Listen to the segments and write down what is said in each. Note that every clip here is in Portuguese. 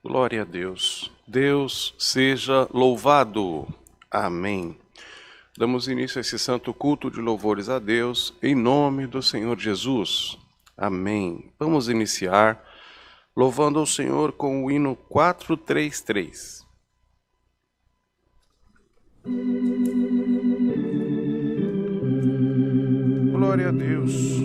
Glória a Deus. Deus seja louvado. Amém. Damos início a esse santo culto de louvores a Deus, em nome do Senhor Jesus. Amém. Vamos iniciar louvando ao Senhor com o hino 433. Glória a Deus.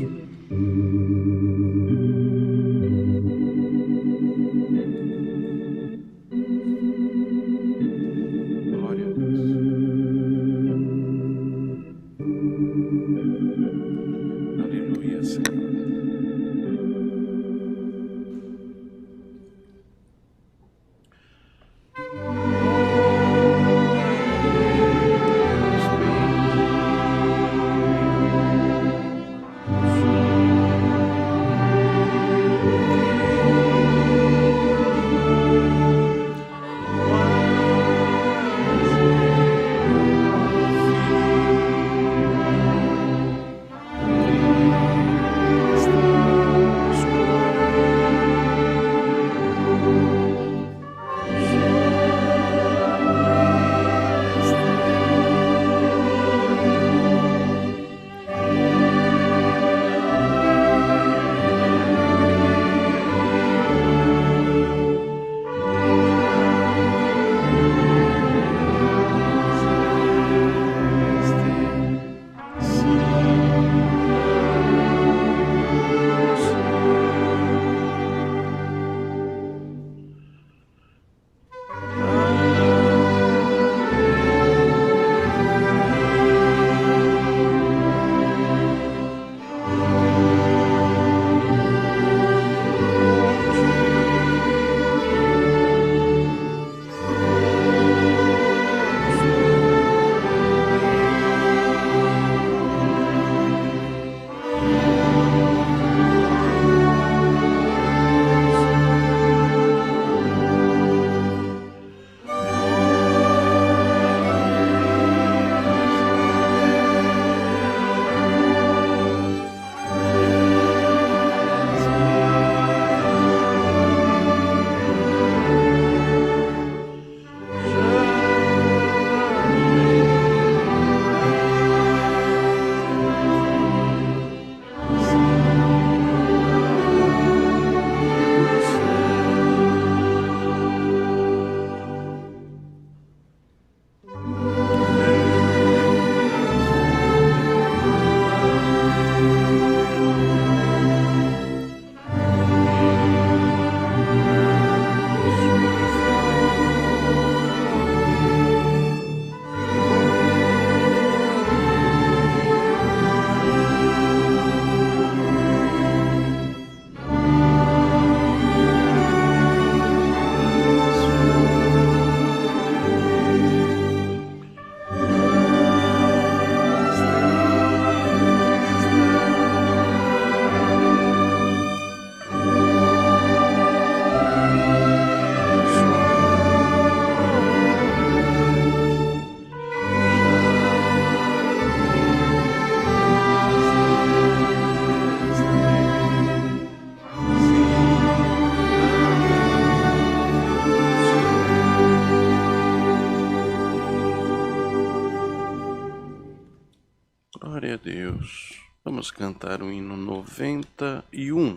Glória a Deus. Vamos cantar o hino 91.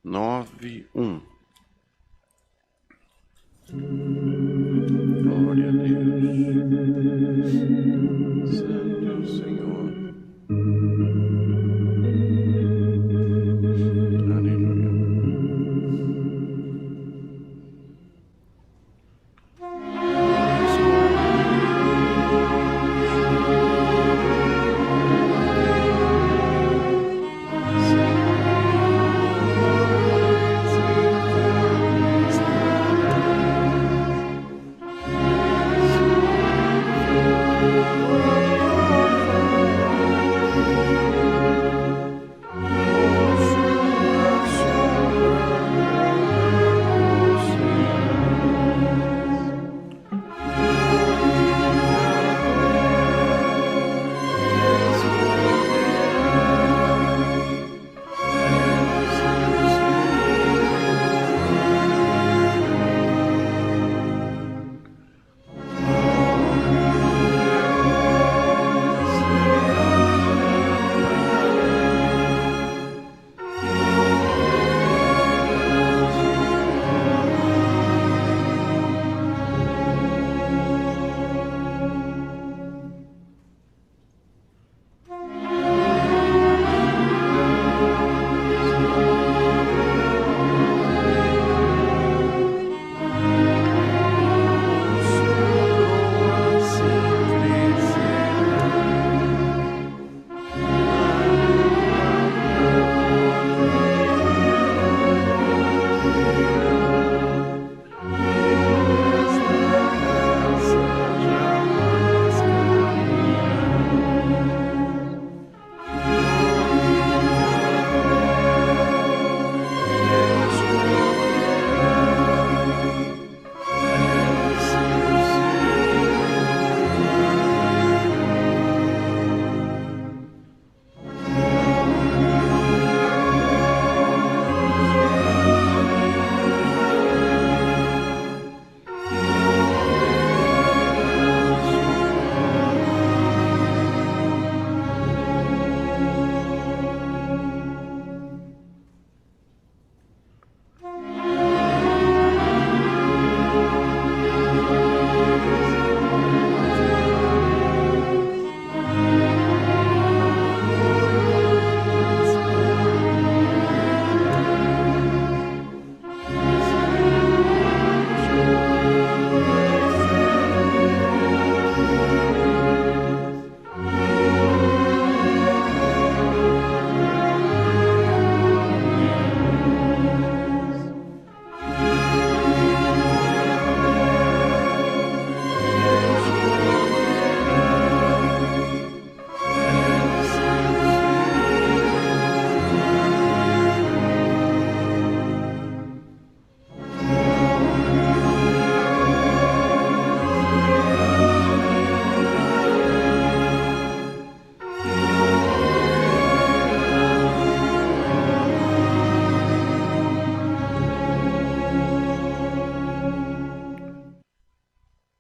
91. Glória a Deus. Santo é o Senhor. Aleluia.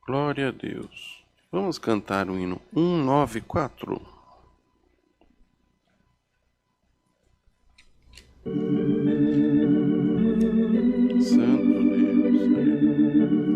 Glória a Deus. Vamos cantar o hino 194. Santo Deus, aleluia.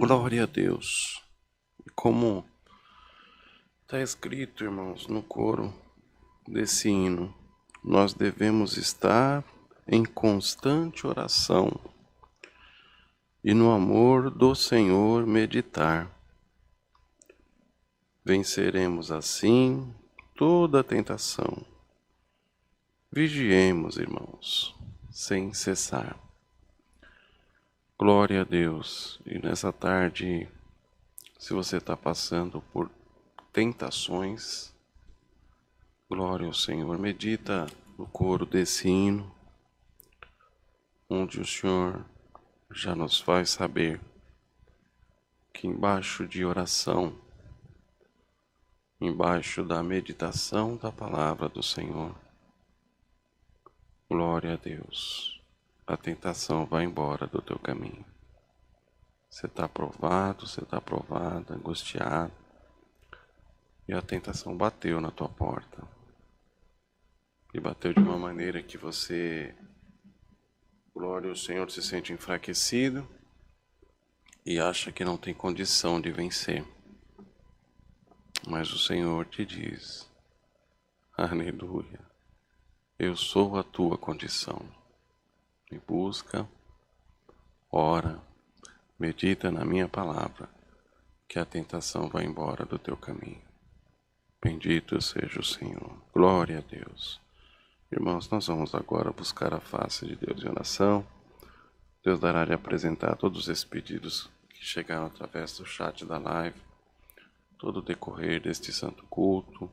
Glória a Deus. Como está escrito, irmãos, no coro desse hino, nós devemos estar em constante oração e no amor do Senhor meditar. Venceremos assim toda tentação. Vigiemos, irmãos, sem cessar. Glória a Deus. E nessa tarde, se você está passando por tentações, glória ao Senhor. Medita no coro desse hino, onde o Senhor já nos faz saber que embaixo de oração, embaixo da meditação da palavra do Senhor, glória a Deus, a tentação vai embora do teu caminho. Você está aprovado, você está aprovada, angustiado, e a tentação bateu na tua porta. E bateu de uma maneira que você, glória ao Senhor, se sente enfraquecido e acha que não tem condição de vencer. Mas o Senhor te diz, aleluia, eu sou a tua condição. Me busca, ora, medita na minha palavra, que a tentação vai embora do teu caminho. Bendito seja o Senhor. Glória a Deus. Irmãos, nós vamos agora buscar a face de Deus em oração. Deus dará de apresentar todos esses pedidos que chegaram através do chat da live, todo o decorrer deste santo culto.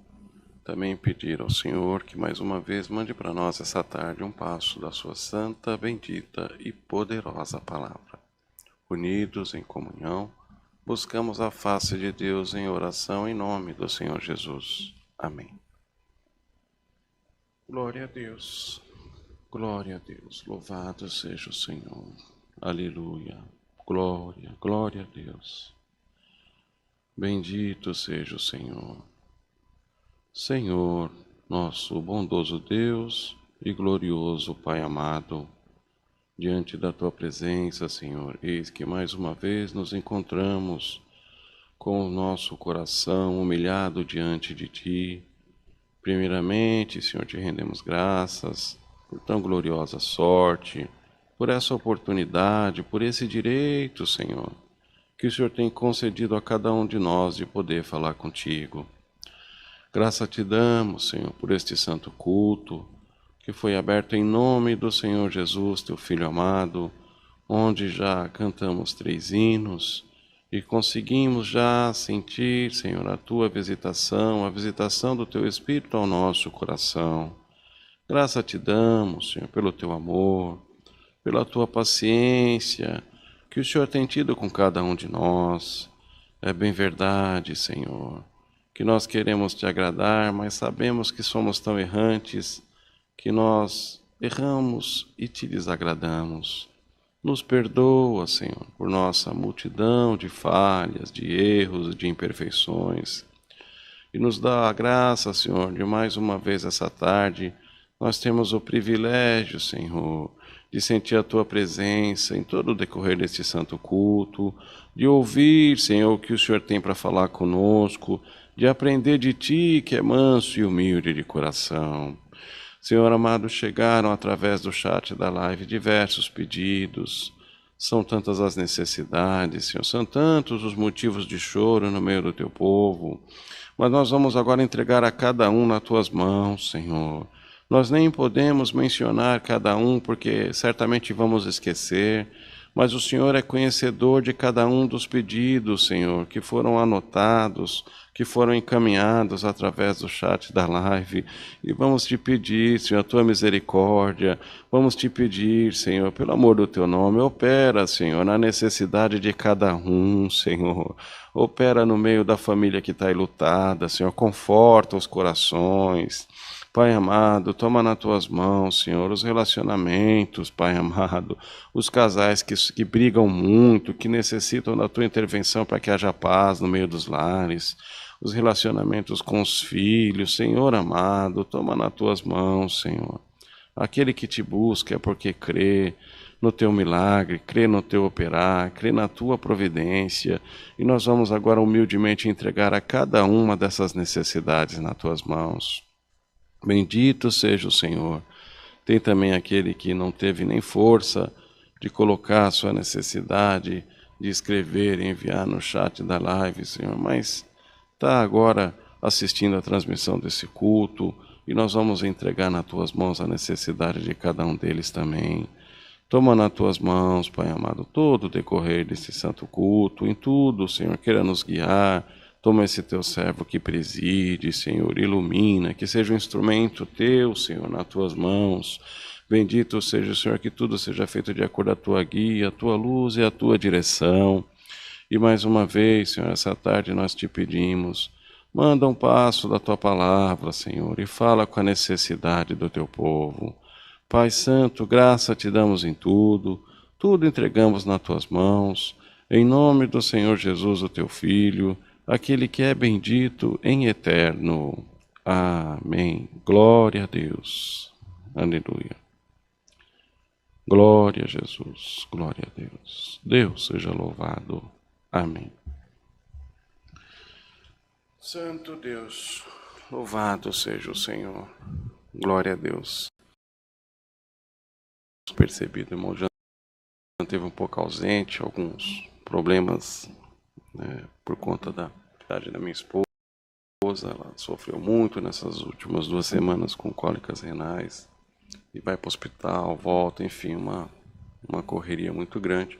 Também pedir ao Senhor que mais uma vez mande para nós essa tarde um passo da sua santa, bendita e poderosa palavra. Unidos em comunhão, buscamos a face de Deus em oração em nome do Senhor Jesus. Amém. Glória a Deus, glória a Deus, louvado seja o Senhor, aleluia, glória, glória a Deus, bendito seja o Senhor. Senhor, nosso bondoso Deus e glorioso Pai amado, diante da Tua presença, Senhor, eis que mais uma vez nos encontramos com o nosso coração humilhado diante de Ti. Primeiramente, Senhor, te rendemos graças por tão gloriosa sorte, por essa oportunidade, por esse direito, Senhor, que o Senhor tem concedido a cada um de nós de poder falar contigo. Graça te damos, Senhor, por este santo culto, que foi aberto em nome do Senhor Jesus, teu Filho amado, onde já cantamos 3 hinos, e conseguimos já sentir, Senhor, a Tua visitação, a visitação do Teu Espírito ao nosso coração. Graça te damos, Senhor, pelo Teu amor, pela Tua paciência, que o Senhor tem tido com cada um de nós. É bem verdade, Senhor, que nós queremos Te agradar, mas sabemos que somos tão errantes, que nós erramos e Te desagradamos. Nos perdoa, Senhor, por nossa multidão de falhas, de erros, de imperfeições. E nos dá a graça, Senhor, de mais uma vez essa tarde, nós temos o privilégio, Senhor, de sentir a Tua presença em todo o decorrer deste santo culto, de ouvir, Senhor, o que o Senhor tem para falar conosco, de aprender de Ti, que é manso e humilde de coração. Senhor amado, chegaram através do chat da live diversos pedidos, são tantas as necessidades, Senhor, são tantos os motivos de choro no meio do Teu povo, mas nós vamos agora entregar a cada um nas Tuas mãos, Senhor. Nós nem podemos mencionar cada um, porque certamente vamos esquecer, mas o Senhor é conhecedor de cada um dos pedidos, Senhor, que foram anotados, que foram encaminhados através do chat da live. E vamos Te pedir, Senhor, a Tua misericórdia. Vamos Te pedir, Senhor, pelo amor do Teu nome, opera, Senhor, na necessidade de cada um, Senhor. Opera no meio da família que está enlutada, Senhor, conforta os corações. Pai amado, toma nas Tuas mãos, Senhor, os relacionamentos, Pai amado, os casais que brigam muito, que necessitam da Tua intervenção para que haja paz no meio dos lares, os relacionamentos com os filhos, Senhor amado, toma nas Tuas mãos, Senhor. Aquele que Te busca é porque crê no Teu milagre, crê no Teu operar, crê na Tua providência, e nós vamos agora humildemente entregar a cada uma dessas necessidades nas Tuas mãos. Bendito seja o Senhor. Tem também aquele que não teve nem força de colocar a sua necessidade, de escrever e enviar no chat da live, Senhor, mas está agora assistindo a transmissão desse culto e nós vamos entregar nas Tuas mãos a necessidade de cada um deles também. Toma nas Tuas mãos, Pai amado, todo o decorrer desse santo culto, em tudo, Senhor, queira nos guiar. Toma esse Teu servo que preside, Senhor, ilumina, que seja um instrumento Teu, Senhor, nas Tuas mãos. Bendito seja o Senhor, que tudo seja feito de acordo com a Tua guia, a Tua luz e a Tua direção. E mais uma vez, Senhor, essa tarde nós Te pedimos, manda um passo da Tua palavra, Senhor, e fala com a necessidade do Teu povo. Pai Santo, graça te damos em tudo, tudo entregamos nas tuas mãos, em nome do Senhor Jesus, o teu Filho, aquele que é bendito em eterno. Amém. Glória a Deus. Aleluia. Glória a Jesus. Glória a Deus. Deus seja louvado. Amém. Santo Deus, louvado seja o Senhor. Glória a Deus. Percebido, irmão Jean teve um pouco ausente, alguns problemas, né, por conta da idade da minha esposa. Ela sofreu muito nessas últimas 2 semanas com cólicas renais e vai para o hospital, volta, enfim, uma correria muito grande.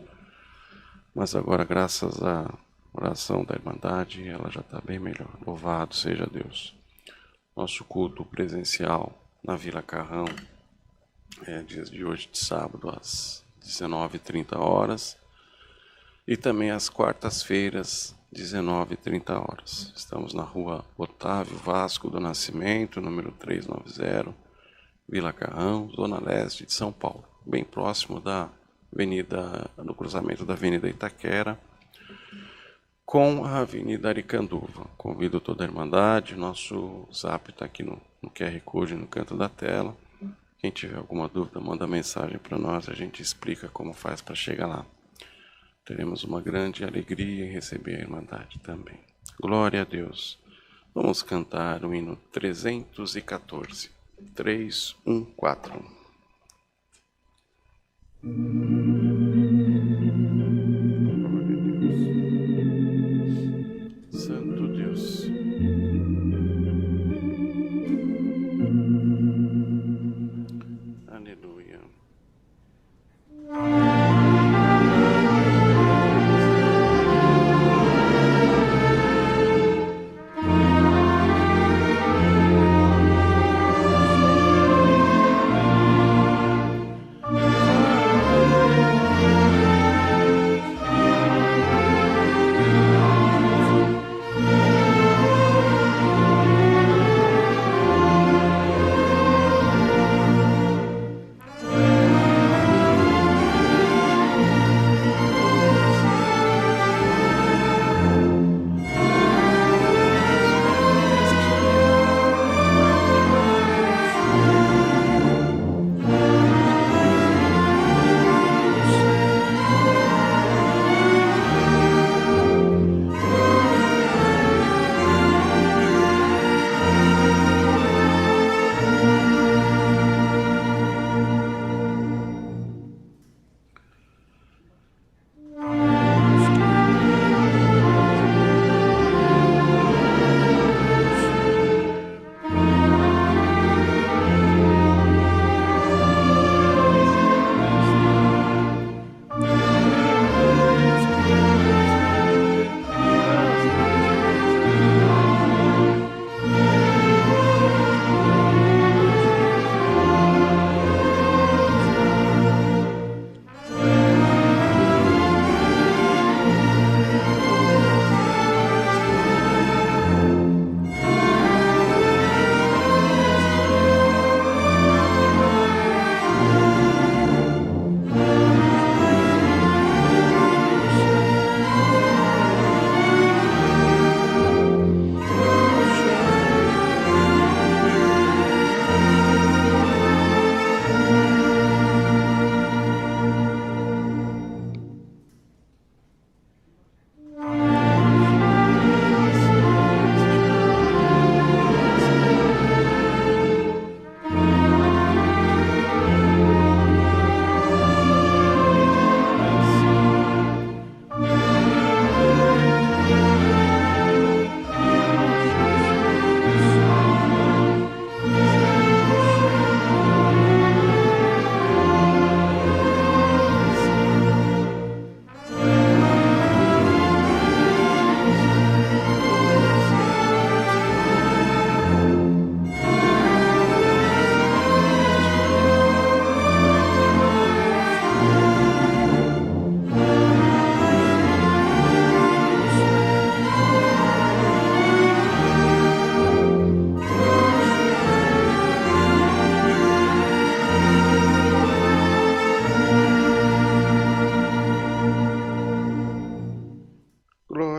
Mas agora, graças à oração da Irmandade, ela já está bem melhor. Louvado seja Deus. Nosso culto presencial na Vila Carrão é dias de hoje, de sábado, às 19h30. E também às quartas-feiras, 19h30. Estamos na rua Otávio Vasco do Nascimento, número 390, Vila Carrão, Zona Leste de São Paulo, bem próximo da avenida, no cruzamento da Avenida Itaquera com a Avenida Aricanduva. Convido toda a Irmandade, nosso zap está aqui no QR Code no canto da tela. Quem tiver alguma dúvida, manda mensagem para nós, a gente explica como faz para chegar lá. Teremos uma grande alegria em receber a Irmandade também. Glória a Deus. Vamos cantar o hino 314. 314. Santo Deus. Aleluia.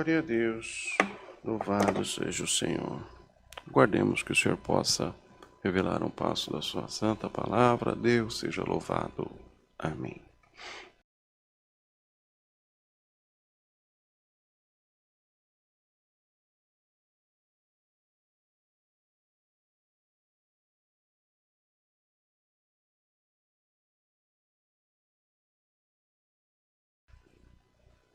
Glória a Deus, louvado seja o Senhor. Guardemos que o Senhor possa revelar um passo da sua santa palavra. Deus seja louvado. Amém.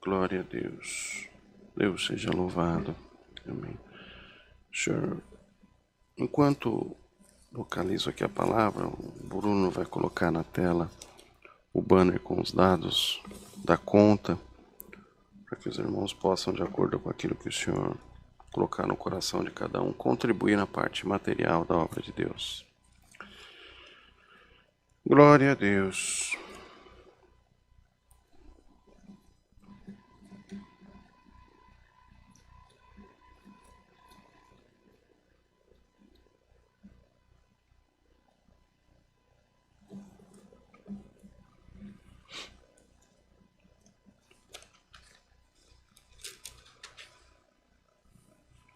Glória a Deus. Deus seja louvado. Amém. Senhor, enquanto localizo aqui a palavra, o Bruno vai colocar na tela o banner com os dados da conta, para que os irmãos possam, de acordo com aquilo que o Senhor colocar no coração de cada um, contribuir na parte material da obra de Deus. Glória a Deus.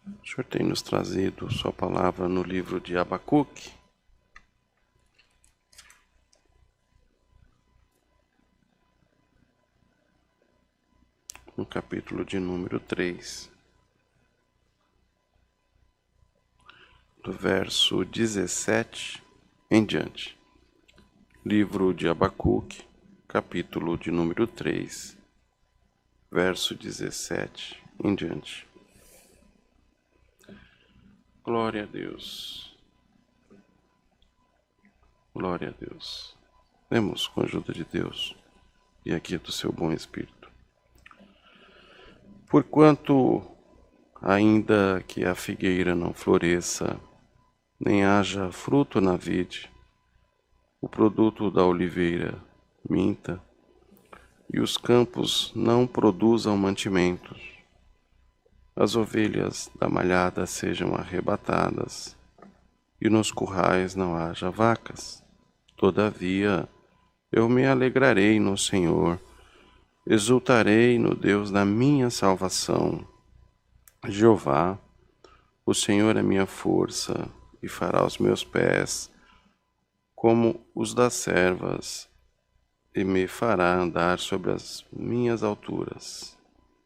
O Senhor tem nos trazido sua palavra no livro de Abacuque, no capítulo de número 3, do verso 17 em diante. Livro de Abacuque, capítulo de número 3, verso 17 em diante. Glória a Deus. Glória a Deus. Lemos com a ajuda de Deus e aqui do seu bom Espírito. Porquanto, ainda que a figueira não floresça, nem haja fruto na vide, o produto da oliveira minta, e os campos não produzam mantimentos, as ovelhas da malhada sejam arrebatadas, e nos currais não haja vacas. Todavia, eu me alegrarei no Senhor, exultarei no Deus da minha salvação. Jeová, o Senhor é minha força, e fará os meus pés como os das servas, e me fará andar sobre as minhas alturas.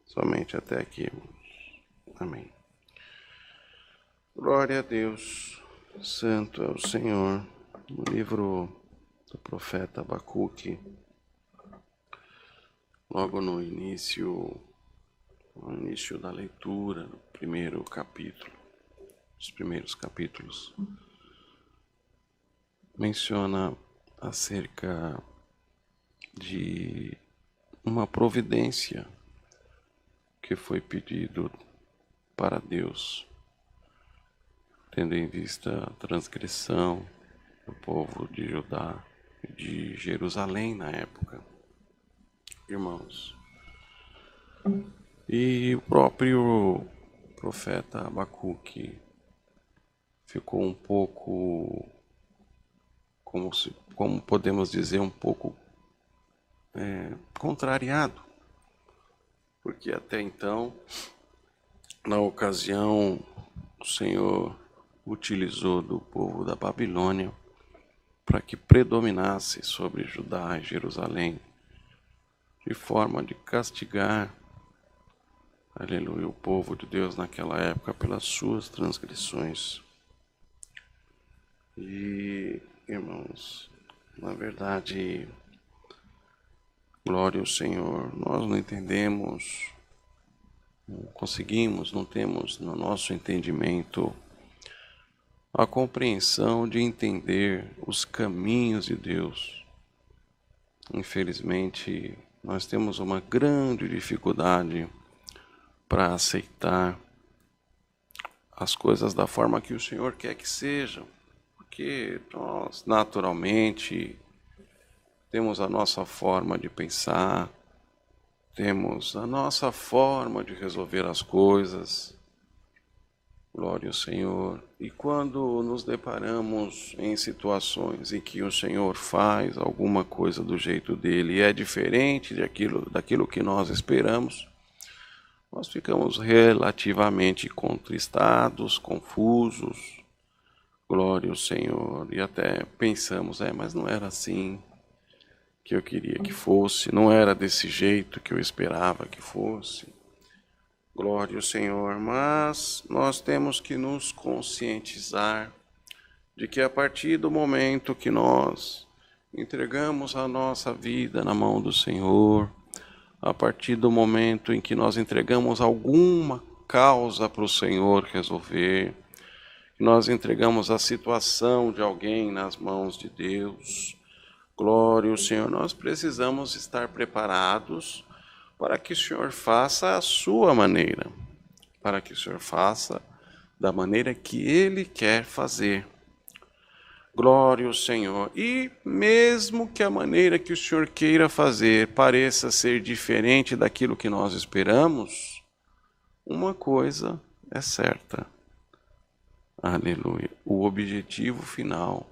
Somente até aqui, irmãos. Amém. Glória a Deus, santo é o Senhor. No livro do profeta Abacuque, logo no início da leitura, no primeiro capítulo, os primeiros capítulos, menciona acerca de uma providência que foi pedido para Deus, tendo em vista a transgressão do povo de Judá e de Jerusalém na época, irmãos. E o próprio profeta Abacuque ficou um pouco, como podemos dizer, um pouco contrariado, porque até então, na ocasião, o Senhor utilizou do povo da Babilônia para que predominasse sobre Judá e Jerusalém, de forma de castigar, aleluia, o povo de Deus naquela época pelas suas transgressões. E, irmãos, na verdade, glória ao Senhor, nós não entendemos, não conseguimos, não temos no nosso entendimento a compreensão de entender os caminhos de Deus. Infelizmente, nós temos uma grande dificuldade para aceitar as coisas da forma que o Senhor quer que sejam, porque nós naturalmente temos a nossa forma de pensar, temos a nossa forma de resolver as coisas. Glória ao Senhor. E quando nos deparamos em situações em que o Senhor faz alguma coisa do jeito dele e é diferente daquilo que nós esperamos, nós ficamos relativamente contristados, confusos. Glória ao Senhor. E até pensamos, mas não era assim que eu queria que fosse, não era desse jeito que eu esperava que fosse. Glória ao Senhor. Mas nós temos que nos conscientizar de que a partir do momento que nós entregamos a nossa vida na mão do Senhor, a partir do momento em que nós entregamos alguma causa para o Senhor resolver, nós entregamos a situação de alguém nas mãos de Deus, glória ao Senhor, nós precisamos estar preparados para que o Senhor faça a sua maneira, para que o Senhor faça da maneira que Ele quer fazer. Glória ao Senhor. E mesmo que a maneira que o Senhor queira fazer pareça ser diferente daquilo que nós esperamos, uma coisa é certa. Aleluia. O objetivo final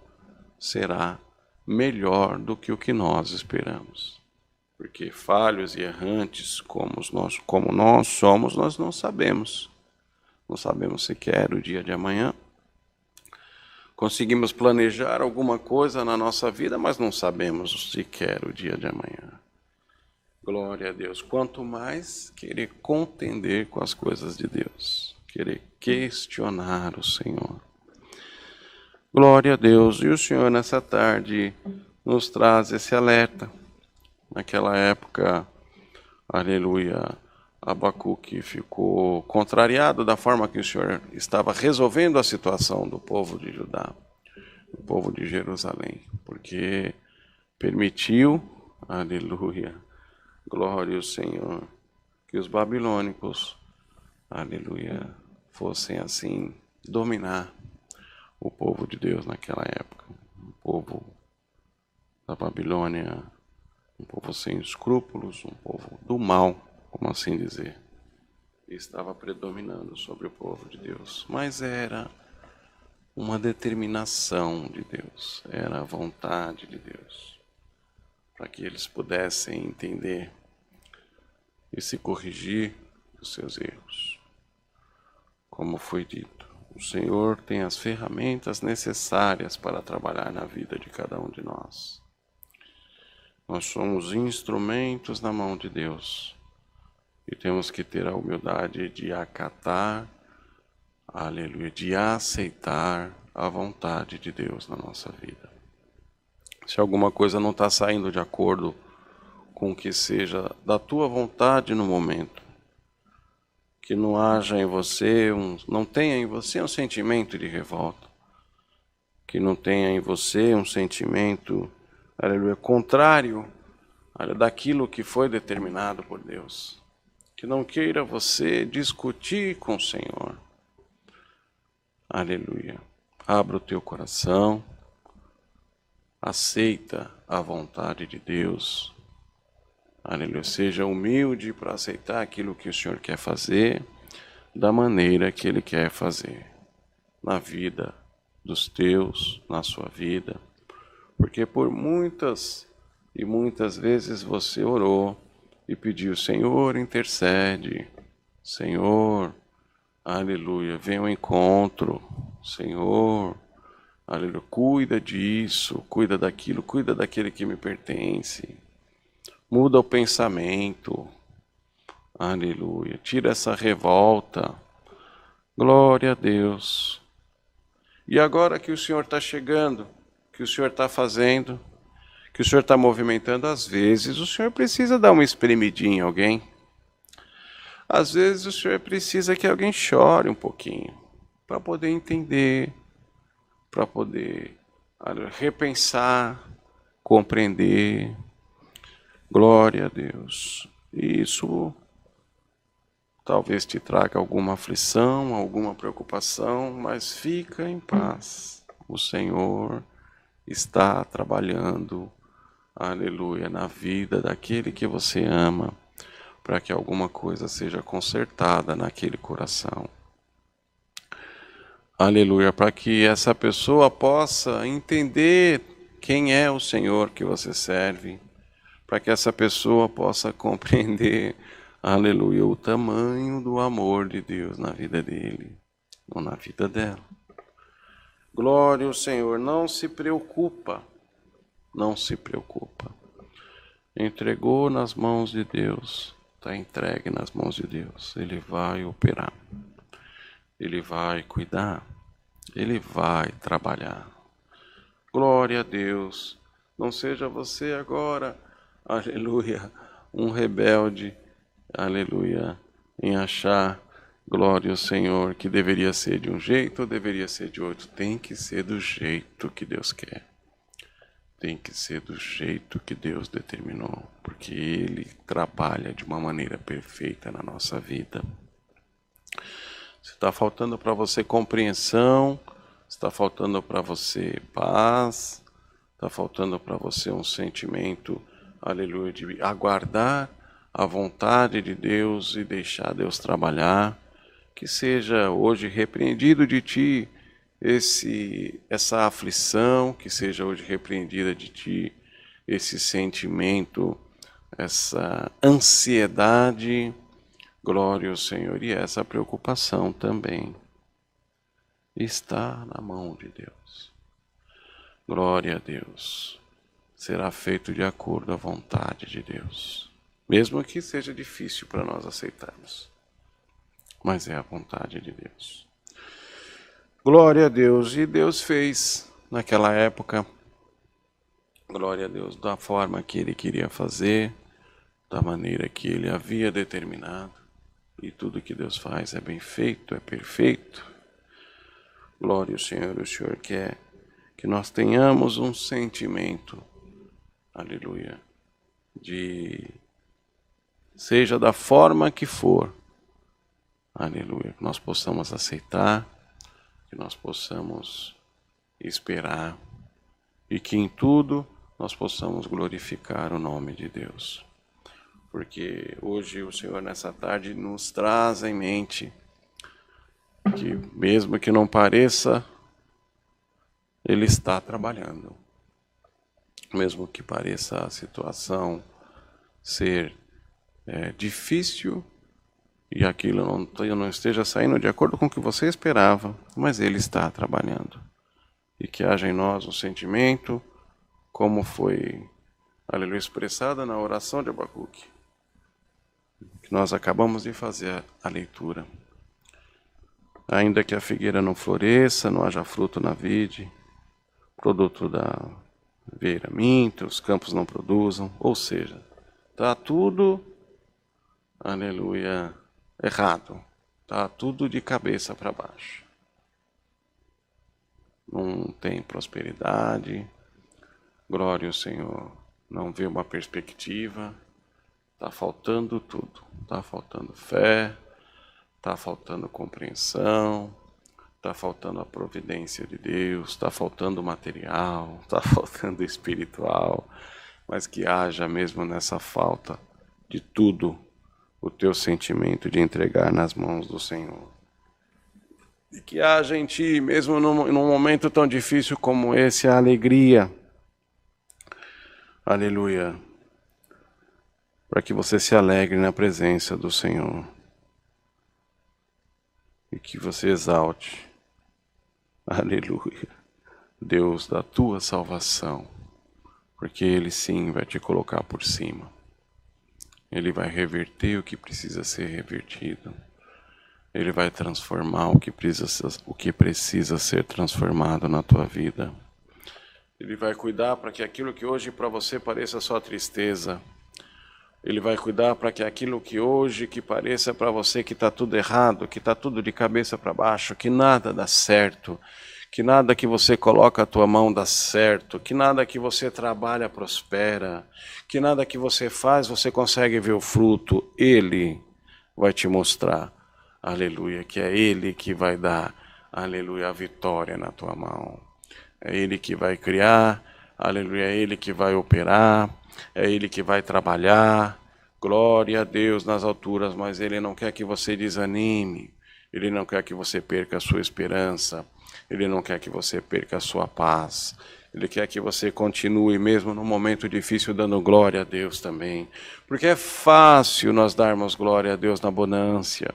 será melhor do que o que nós esperamos. Porque falhos e errantes como nós somos, nós não sabemos. Não sabemos sequer o dia de amanhã. Conseguimos planejar alguma coisa na nossa vida, mas não sabemos sequer o dia de amanhã. Glória a Deus. Quanto mais querer contender com as coisas de Deus, querer questionar o Senhor. Glória a Deus. E o Senhor nessa tarde nos traz esse alerta. Naquela época, aleluia, Abacuque ficou contrariado da forma que o Senhor estava resolvendo a situação do povo de Judá, do povo de Jerusalém, porque permitiu, aleluia, glória ao Senhor, que os babilônicos, aleluia, fossem assim dominar o povo de Deus naquela época, o povo da Babilônia, um povo sem escrúpulos, um povo do mal, como assim dizer, estava predominando sobre o povo de Deus. Mas era uma determinação de Deus, era a vontade de Deus, para que eles pudessem entender e se corrigir dos seus erros. Como foi dito, o Senhor tem as ferramentas necessárias para trabalhar na vida de cada um de nós. Nós somos instrumentos na mão de Deus. E temos que ter a humildade de acatar, aleluia, de aceitar a vontade de Deus na nossa vida. Se alguma coisa não está saindo de acordo com o que seja da tua vontade no momento, que não haja em você, não tenha em você um sentimento de revolta, que não tenha em você um sentimento, aleluia, contrário daquilo que foi determinado por Deus. Que não queira você discutir com o Senhor. Aleluia. Abra o teu coração. Aceita a vontade de Deus. Aleluia. Seja humilde para aceitar aquilo que o Senhor quer fazer, da maneira que Ele quer fazer. Na vida dos teus, na sua vida. Porque por muitas e muitas vezes você orou e pediu, Senhor, intercede, Senhor, aleluia, vem ao encontro, Senhor, aleluia, cuida disso, cuida daquilo, cuida daquele que me pertence, muda o pensamento, aleluia, tira essa revolta, glória a Deus. E agora que o Senhor está chegando, que o Senhor está fazendo, que o Senhor está movimentando, às vezes o Senhor precisa dar uma espremidinha em alguém. Às vezes o Senhor precisa que alguém chore um pouquinho, para poder entender, para poder repensar, compreender. Glória a Deus. Isso talvez te traga alguma aflição, alguma preocupação, mas fica em paz. O Senhor está trabalhando, aleluia, na vida daquele que você ama, para que alguma coisa seja consertada naquele coração. Aleluia, para que essa pessoa possa entender quem é o Senhor que você serve, para que essa pessoa possa compreender, aleluia, o tamanho do amor de Deus na vida dele, ou na vida dela. Glória ao Senhor, não se preocupa, não se preocupa. Entregou nas mãos de Deus, está entregue nas mãos de Deus. Ele vai operar, Ele vai cuidar, Ele vai trabalhar. Glória a Deus, não seja você agora, aleluia, um rebelde, aleluia, em achar, glória ao Senhor, que deveria ser de um jeito ou deveria ser de outro. Tem que ser do jeito que Deus quer. Tem que ser do jeito que Deus determinou, porque Ele trabalha de uma maneira perfeita na nossa vida. Se está faltando para você compreensão, está faltando para você paz, está faltando para você um sentimento, aleluia, de aguardar a vontade de Deus e deixar Deus trabalhar, que seja hoje repreendido de ti essa aflição, que seja hoje repreendida de ti esse sentimento, essa ansiedade, glória ao Senhor, e essa preocupação também está na mão de Deus. Glória a Deus. Será feito de acordo à vontade de Deus. Mesmo que seja difícil para nós aceitarmos. Mas é a vontade de Deus. Glória a Deus. E Deus fez naquela época, glória a Deus, da forma que Ele queria fazer, da maneira que Ele havia determinado. E tudo que Deus faz é bem feito, é perfeito. Glória ao Senhor, o Senhor quer que nós tenhamos um sentimento, aleluia, seja da forma que for, aleluia, que nós possamos aceitar, que nós possamos esperar e que em tudo nós possamos glorificar o nome de Deus. Porque hoje o Senhor nessa tarde nos traz em mente que mesmo que não pareça, Ele está trabalhando. Mesmo que pareça a situação ser difícil e aquilo não esteja saindo de acordo com o que você esperava, mas Ele está trabalhando. E que haja em nós um sentimento, como foi, aleluia, expressada na oração de Abacuque, que nós acabamos de fazer a leitura. Ainda que a figueira não floresça, não haja fruto na vide, produto da videira minta, os campos não produzam, ou seja, está tudo, aleluia, errado, está tudo de cabeça para baixo. Não tem prosperidade, glória ao Senhor, não vê uma perspectiva, está faltando tudo, está faltando fé, está faltando compreensão, está faltando a providência de Deus, está faltando material, está faltando espiritual, mas que haja mesmo nessa falta de tudo o teu sentimento de entregar nas mãos do Senhor. E que haja em ti, mesmo num momento tão difícil como esse, a alegria, aleluia, para que você se alegre na presença do Senhor. E que você exalte, aleluia, Deus da tua salvação, porque Ele sim vai te colocar por cima. Ele vai reverter o que precisa ser revertido. Ele vai transformar o que precisa ser transformado na tua vida. Ele vai cuidar para que aquilo que hoje para você pareça só tristeza, Ele vai cuidar para que aquilo que hoje que pareça para você que está tudo errado, que está tudo de cabeça para baixo, que nada dá certo, que nada que você coloca a tua mão dá certo, que nada que você trabalha prospera, que nada que você faz você consegue ver o fruto, Ele vai te mostrar, aleluia, que é Ele que vai dar, aleluia, a vitória na tua mão. É Ele que vai criar, aleluia, é Ele que vai operar, é Ele que vai trabalhar, glória a Deus nas alturas, mas Ele não quer que você desanime, Ele não quer que você perca a sua esperança, Ele não quer que você perca a sua paz, Ele quer que você continue mesmo no momento difícil dando glória a Deus também. Porque é fácil nós darmos glória a Deus na bonança.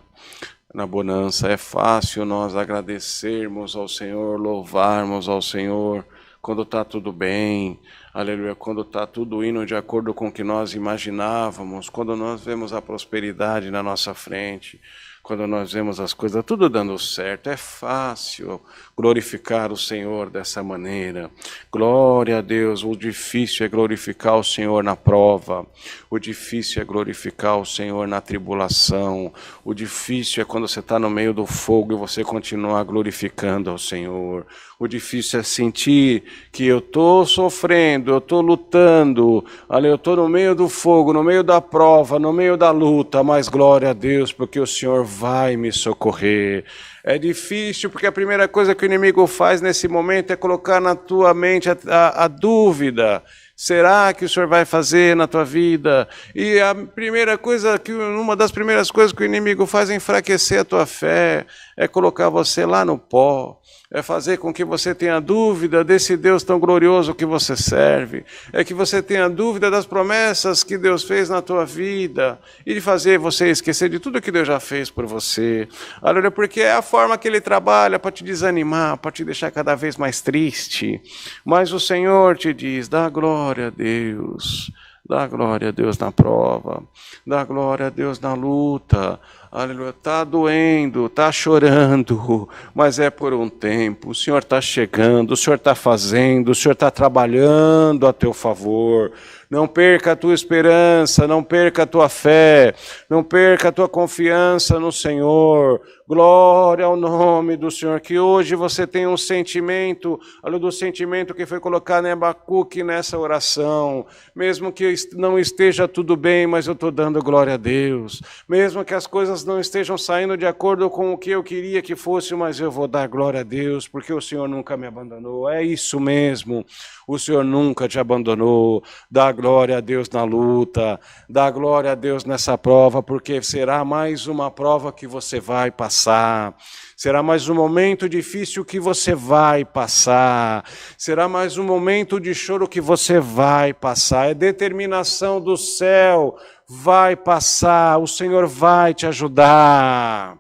Na bonança é fácil nós agradecermos ao Senhor, louvarmos ao Senhor quando está tudo bem, aleluia, quando está tudo indo de acordo com o que nós imaginávamos, quando nós vemos a prosperidade na nossa frente, quando nós vemos as coisas tudo dando certo. É fácil glorificar o Senhor dessa maneira. Glória a Deus. O difícil é glorificar o Senhor na prova. O difícil é glorificar o Senhor na tribulação. O difícil é quando você está no meio do fogo e você continuar glorificando ao Senhor. O difícil é sentir que eu estou sofrendo, eu estou lutando, eu estou no meio do fogo, no meio da prova, no meio da luta, mas glória a Deus, porque o Senhor vai me socorrer. É difícil porque a primeira coisa que o inimigo faz nesse momento é colocar na tua mente a dúvida. Será que o Senhor vai fazer na tua vida? E a primeira coisa, uma das primeiras coisas que o inimigo faz é enfraquecer a tua fé, é colocar você lá no pó, é fazer com que você tenha dúvida desse Deus tão glorioso que você serve, é que você tenha dúvida das promessas que Deus fez na tua vida, e de fazer você esquecer de tudo que Deus já fez por você. Olha, porque é a forma que Ele trabalha para te desanimar, para te deixar cada vez mais triste. Mas o Senhor te diz, dá glória a Deus. Dá glória a Deus na prova, dá glória a Deus na luta. Aleluia, está doendo, está chorando, mas é por um tempo. O Senhor está chegando, o Senhor está fazendo, o Senhor está trabalhando a teu favor. Não perca a tua esperança, não perca a tua fé, não perca a tua confiança no Senhor. Glória ao nome do Senhor. Que hoje você tenha um sentimento, além do sentimento que foi colocado em Abacuque nessa oração. Mesmo que não esteja tudo bem, mas eu estou dando glória a Deus. Mesmo que as coisas não estejam saindo de acordo com o que eu queria que fosse, mas eu vou dar glória a Deus, porque o Senhor nunca me abandonou. É isso mesmo. O Senhor nunca te abandonou. Dá glória a Deus na luta. Dá glória a Deus nessa prova, porque será mais uma prova que você vai passar. Será mais um momento difícil que você vai passar. Será mais um momento de choro que você vai passar. É determinação do céu. Vai passar. O Senhor vai te ajudar.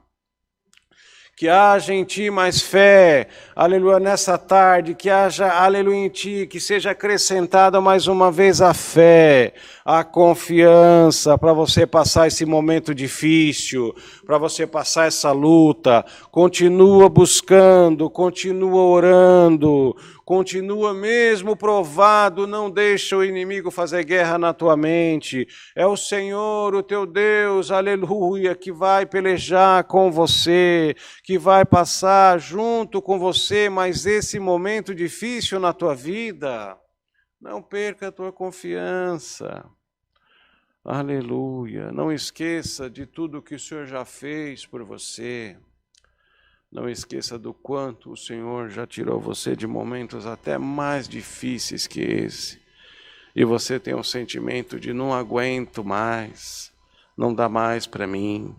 Que haja em ti mais fé, aleluia, nessa tarde, que haja, aleluia, em ti, que seja acrescentada mais uma vez a fé, a confiança, para você passar esse momento difícil, para você passar essa luta. Continua buscando, continua orando, continua mesmo provado, não deixa o inimigo fazer guerra na tua mente. É o Senhor, o teu Deus, aleluia, que vai pelejar com você, que vai passar junto com você, mas esse momento difícil na tua vida, não perca a tua confiança. Aleluia. Não esqueça de tudo que o Senhor já fez por você. Não esqueça do quanto o Senhor já tirou você de momentos até mais difíceis que esse. E você tem um sentimento de não aguento mais, não dá mais para mim.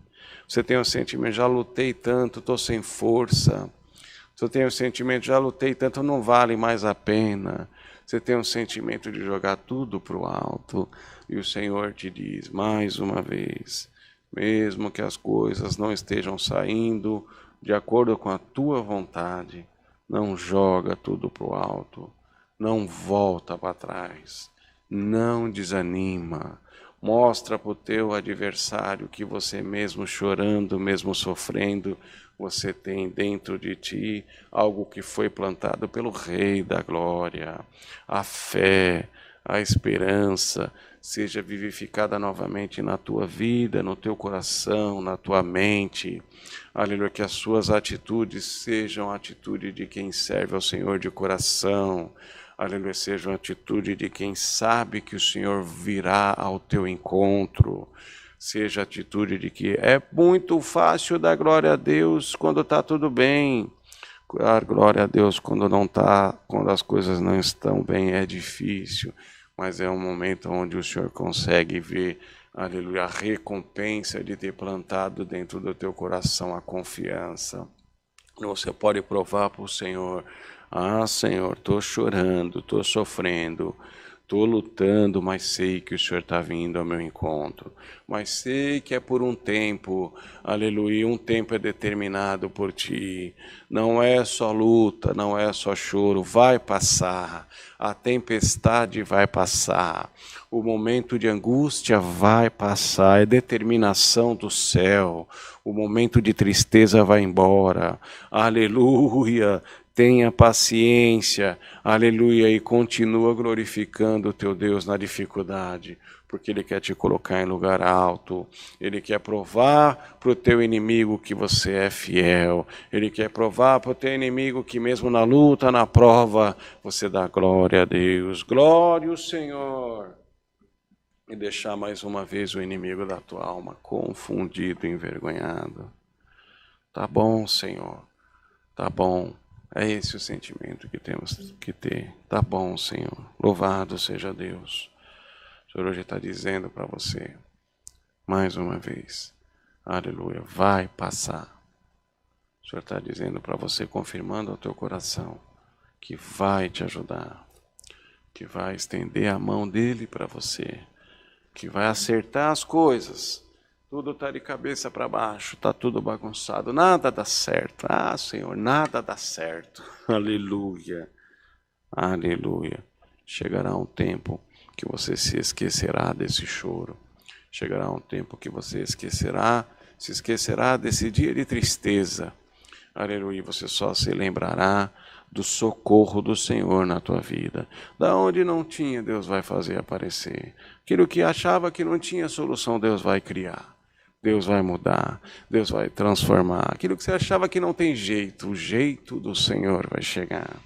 Você tem um sentimento, já lutei tanto, estou sem força. Você tem um sentimento, já lutei tanto, não vale mais a pena. Você tem um sentimento de jogar tudo para o alto. E o Senhor te diz, mais uma vez, mesmo que as coisas não estejam saindo de acordo com a tua vontade, não joga tudo para o alto, não volta para trás, não desanima. Mostra para o teu adversário que você mesmo chorando, mesmo sofrendo, você tem dentro de ti algo que foi plantado pelo Rei da Glória. A fé, a esperança seja vivificada novamente na tua vida, no teu coração, na tua mente. Aleluia, que as suas atitudes sejam a atitude de quem serve ao Senhor de coração. Aleluia, seja uma atitude de quem sabe que o Senhor virá ao teu encontro. Seja a atitude de que é muito fácil dar glória a Deus quando está tudo bem. Dar glória a Deus quando não está, quando as coisas não estão bem, é difícil. Mas é um momento onde o Senhor consegue ver, aleluia, a recompensa de ter plantado dentro do teu coração a confiança. Você pode provar para o Senhor, Ah, Senhor, estou chorando, estou sofrendo, estou lutando, mas sei que o Senhor está vindo ao meu encontro. Mas sei que é por um tempo, aleluia, um tempo é determinado por Ti. Não é só luta, não é só choro, vai passar. A tempestade vai passar. O momento de angústia vai passar. É determinação do céu. O momento de tristeza vai embora. Aleluia. Tenha paciência, aleluia, e continua glorificando o teu Deus na dificuldade, porque Ele quer te colocar em lugar alto, Ele quer provar para o teu inimigo que você é fiel, Ele quer provar para o teu inimigo que mesmo na luta, na prova, você dá glória a Deus, glória ao Senhor, e deixar mais uma vez o inimigo da tua alma confundido, envergonhado. Tá bom, Senhor, tá bom. É esse o sentimento que temos que ter. Tá bom, Senhor. Louvado seja Deus. O Senhor hoje está dizendo para você, mais uma vez, aleluia, vai passar. O Senhor está dizendo para você, confirmando ao teu coração, que vai te ajudar, que vai estender a mão dele para você, que vai acertar as coisas. Tudo está de cabeça para baixo, está tudo bagunçado, nada dá certo. Ah, Senhor, nada dá certo. Aleluia, aleluia. Chegará um tempo que você se esquecerá desse choro. Chegará um tempo que você se esquecerá desse dia de tristeza. Aleluia, você só se lembrará do socorro do Senhor na tua vida. Da onde não tinha, Deus vai fazer aparecer. Aquilo que achava que não tinha solução, Deus vai criar. Deus vai mudar, Deus vai transformar. Aquilo que você achava que não tem jeito, o jeito do Senhor vai chegar.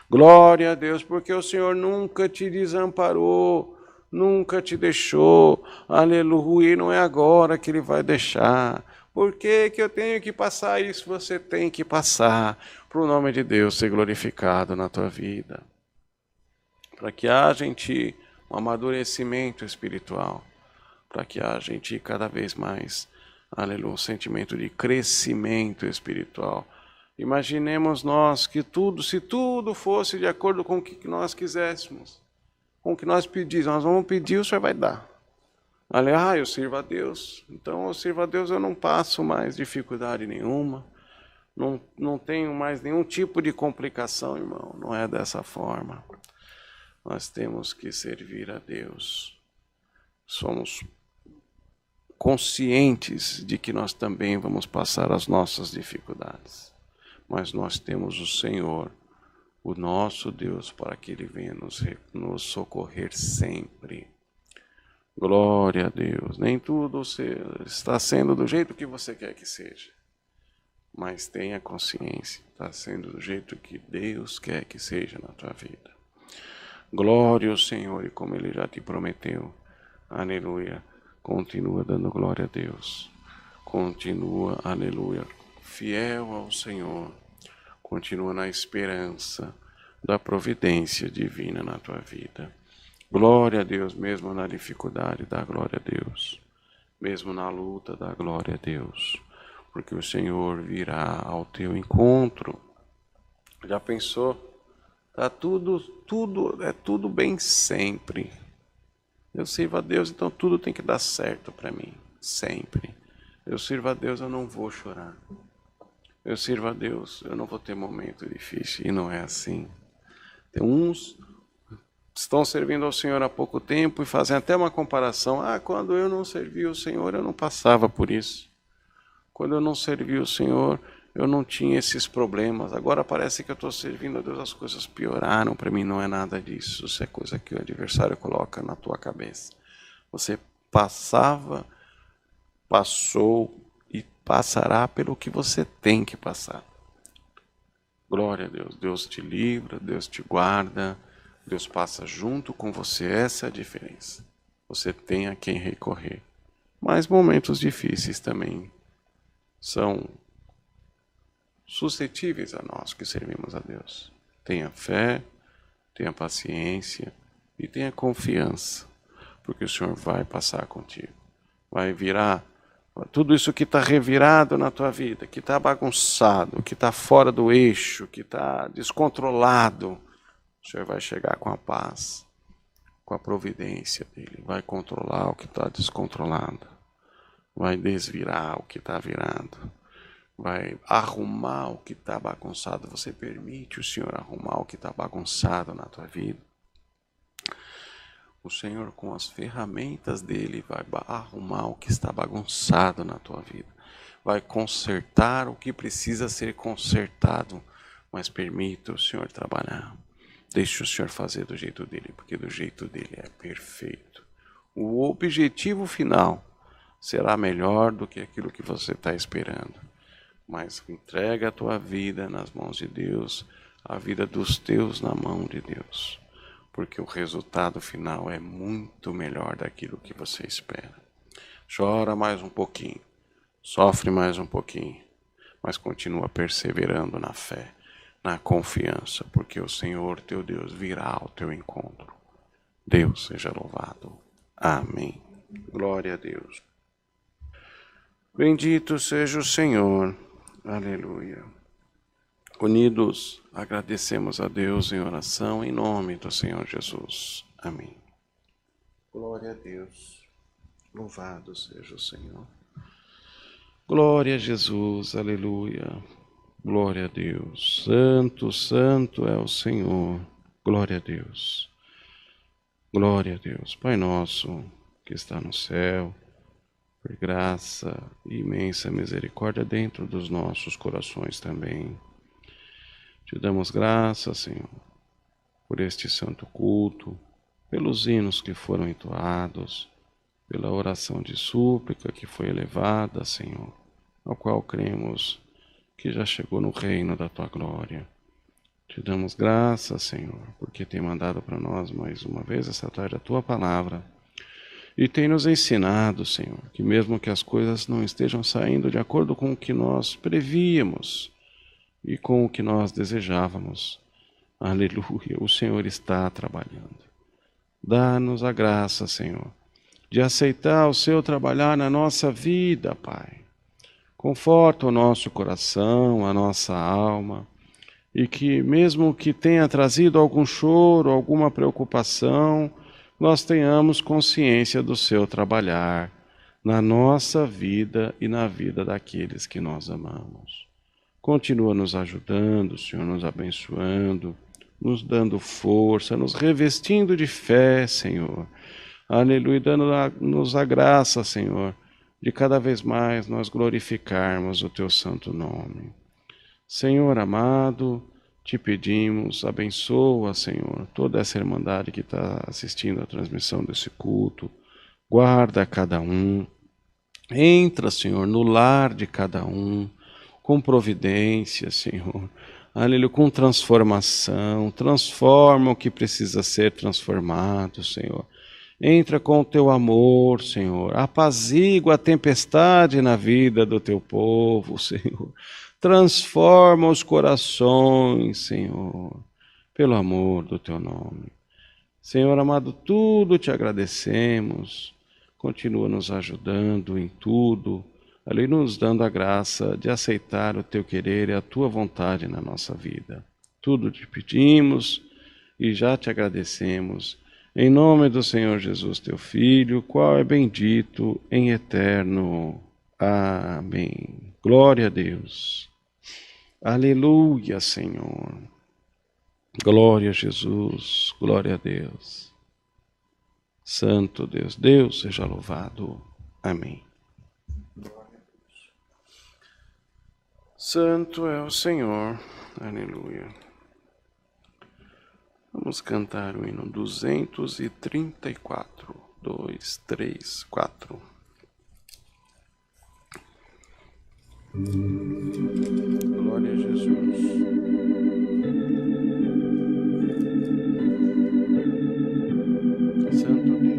Glória a Deus, porque o Senhor nunca te desamparou, nunca te deixou. Aleluia, e não é agora que Ele vai deixar. Por que eu tenho que passar isso? Você tem que passar, para o nome de Deus ser glorificado na tua vida. Para que haja em ti um amadurecimento espiritual. Para que haja em ti cada vez mais, aleluia, um sentimento de crescimento espiritual. Imaginemos nós que tudo, se tudo fosse de acordo com o que nós quiséssemos, com o que nós pedíssemos, nós vamos pedir, o Senhor vai dar. Eu sirvo a Deus, então eu sirvo a Deus, eu não passo mais dificuldade nenhuma, não tenho mais nenhum tipo de complicação, irmão, não é dessa forma. Nós temos que servir a Deus. Somos conscientes de que nós também vamos passar as nossas dificuldades. Mas nós temos o Senhor, o nosso Deus, para que Ele venha nos socorrer sempre. Glória a Deus. Nem tudo está sendo do jeito que você quer que seja. Mas tenha consciência, está sendo do jeito que Deus quer que seja na tua vida. Glória ao Senhor, e como Ele já te prometeu. Aleluia. Continua dando glória a Deus. Continua, aleluia, fiel ao Senhor. Continua na esperança da providência divina na tua vida. Glória a Deus, mesmo na dificuldade, dá glória a Deus. Mesmo na luta, dá glória a Deus. Porque o Senhor virá ao teu encontro. Já pensou? Tá é tudo bem sempre. Eu sirvo a Deus, então tudo tem que dar certo para mim, sempre. Eu sirvo a Deus, eu não vou chorar. Eu sirvo a Deus, eu não vou ter momento difícil, e não é assim. Tem uns estão servindo ao Senhor há pouco tempo e fazem até uma comparação. Quando eu não servi o Senhor, eu não passava por isso. Quando eu não servi o Senhor, eu não tinha esses problemas. Agora parece que eu estou servindo a Deus, as coisas pioraram. Para mim não é nada disso. Isso é coisa que o adversário coloca na tua cabeça. Você passou e passará pelo que você tem que passar. Glória a Deus. Deus te livra, Deus te guarda, Deus passa junto com você. Essa é a diferença. Você tem a quem recorrer. Mas momentos difíceis também são suscetíveis a nós que servimos a Deus. Tenha fé, tenha paciência e tenha confiança, porque o Senhor vai passar contigo. Vai virar, Tudo isso que está revirado na tua vida, que está bagunçado, que está fora do eixo, que está descontrolado, o Senhor vai chegar com a paz, com a providência dele, vai controlar o que está descontrolado, vai desvirar o que está virado, vai arrumar o que está bagunçado. Você permite o Senhor arrumar o que está bagunçado na tua vida? O Senhor, com as ferramentas dele, vai arrumar o que está bagunçado na tua vida. Vai consertar o que precisa ser consertado. Mas permita o Senhor trabalhar. Deixe o Senhor fazer do jeito dele, porque do jeito dele é perfeito. O objetivo final será melhor do que aquilo que você está esperando. Mas entrega a tua vida nas mãos de Deus, a vida dos teus na mão de Deus. Porque o resultado final é muito melhor daquilo que você espera. Chora mais um pouquinho, sofre mais um pouquinho, mas continua perseverando na fé, na confiança, porque o Senhor teu Deus virá ao teu encontro. Deus seja louvado. Amém. Glória a Deus. Bendito seja o Senhor. Aleluia. Unidos, agradecemos a Deus em oração, em nome do Senhor Jesus. Amém. Glória a Deus. Louvado seja o Senhor. Glória a Jesus. Aleluia. Glória a Deus. Santo, santo é o Senhor. Glória a Deus. Glória a Deus. Pai nosso, que está no céu, por graça e imensa misericórdia dentro dos nossos corações também. Te damos graças, Senhor, por este santo culto, pelos hinos que foram entoados, pela oração de súplica que foi elevada, Senhor, ao qual cremos que já chegou no reino da Tua glória. Te damos graças, Senhor, porque tem mandado para nós mais uma vez essa tarde a Tua palavra e tem nos ensinado, Senhor, que mesmo que as coisas não estejam saindo de acordo com o que nós prevíamos, e com o que nós desejávamos, aleluia, o Senhor está trabalhando. Dá-nos a graça, Senhor, de aceitar o Seu trabalhar na nossa vida, Pai. Conforta o nosso coração, a nossa alma, e que mesmo que tenha trazido algum choro, alguma preocupação, nós tenhamos consciência do Seu trabalhar na nossa vida e na vida daqueles que nós amamos. Continua nos ajudando, Senhor, nos abençoando, nos dando força, nos revestindo de fé, Senhor. Aleluia, dando-nos a graça, Senhor, de cada vez mais nós glorificarmos o Teu santo nome. Senhor amado, te pedimos, abençoa, Senhor, toda essa irmandade que está assistindo a transmissão desse culto. Guarda cada um. Entra, Senhor, no lar de cada um, com providência, Senhor, aleluia, com transformação, transforma o que precisa ser transformado, Senhor. Entra com o Teu amor, Senhor, apazigua a tempestade na vida do Teu povo, Senhor. Transforma os corações, Senhor, pelo amor do Teu nome. Senhor amado, tudo Te agradecemos, continua nos ajudando em tudo, ali nos dando a graça de aceitar o Teu querer e a Tua vontade na nossa vida. Tudo Te pedimos e já Te agradecemos, em nome do Senhor Jesus, Teu Filho, qual é bendito em eterno. Amém. Glória a Deus. Aleluia, Senhor. Glória a Jesus, glória a Deus. Santo Deus, Deus seja louvado. Amém. Santo é o Senhor, aleluia. Vamos cantar o hino 234, 2, 3, 4. Glória a Jesus. Santo Deus.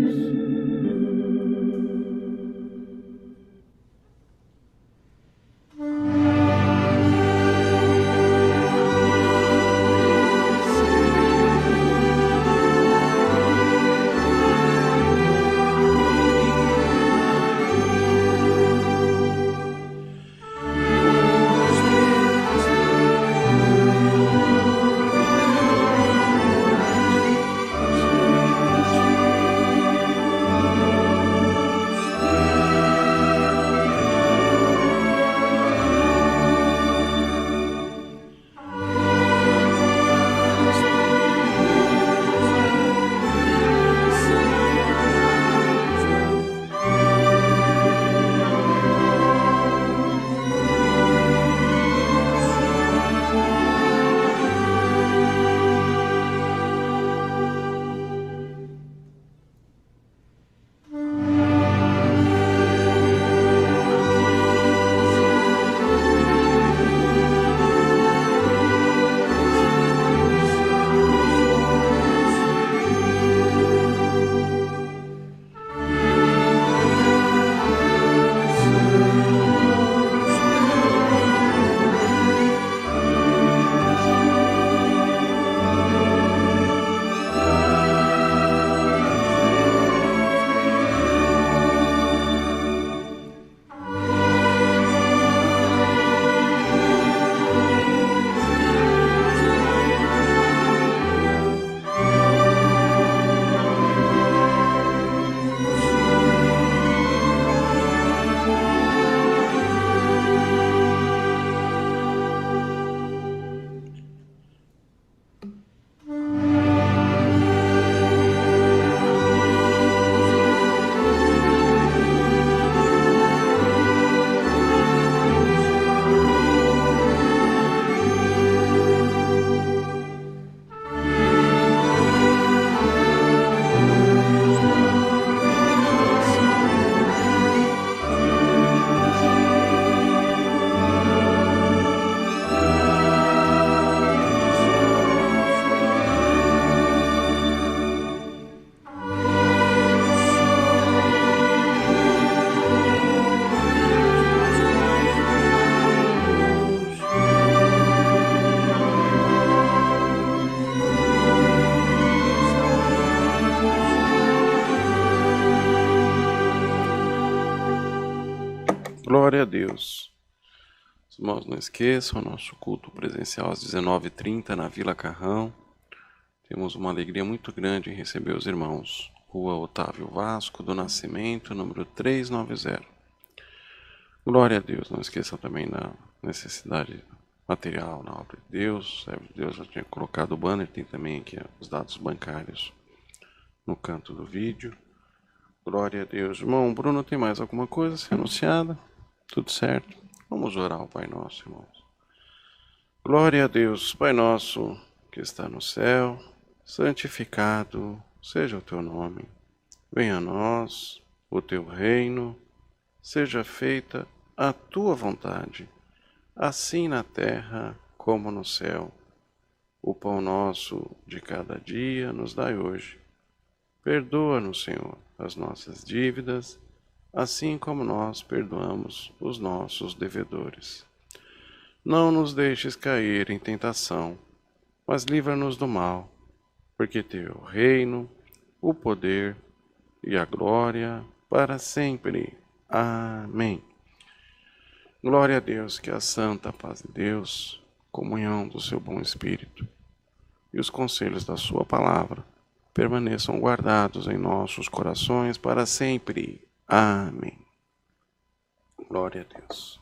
Glória a Deus. Os irmãos, não esqueçam, nosso culto presencial às 19h30 na Vila Carrão. Temos uma alegria muito grande em receber os irmãos. Rua Otávio Vasco do Nascimento, número 390. Glória a Deus. Não esqueçam também da necessidade material na obra de Deus. O servo de Deus já tinha colocado o banner, tem também aqui os dados bancários no canto do vídeo. Glória a Deus. Irmão Bruno, tem mais alguma coisa a ser anunciada? Tudo certo? Vamos orar ao Pai Nosso, irmãos. Glória a Deus. Pai Nosso que está no céu, santificado seja o Teu nome. Venha a nós o Teu reino, seja feita a Tua vontade, assim na terra como no céu. O pão nosso de cada dia nos dai hoje. Perdoa-nos, Senhor, as nossas dívidas, assim como nós perdoamos os nossos devedores. Não nos deixes cair em tentação, mas livra-nos do mal, porque Teu é o reino, o poder e a glória para sempre. Amém. Glória a Deus, que a santa paz de Deus, comunhão do Seu bom Espírito e os conselhos da Sua palavra permaneçam guardados em nossos corações para sempre. Amém. Glória a Deus.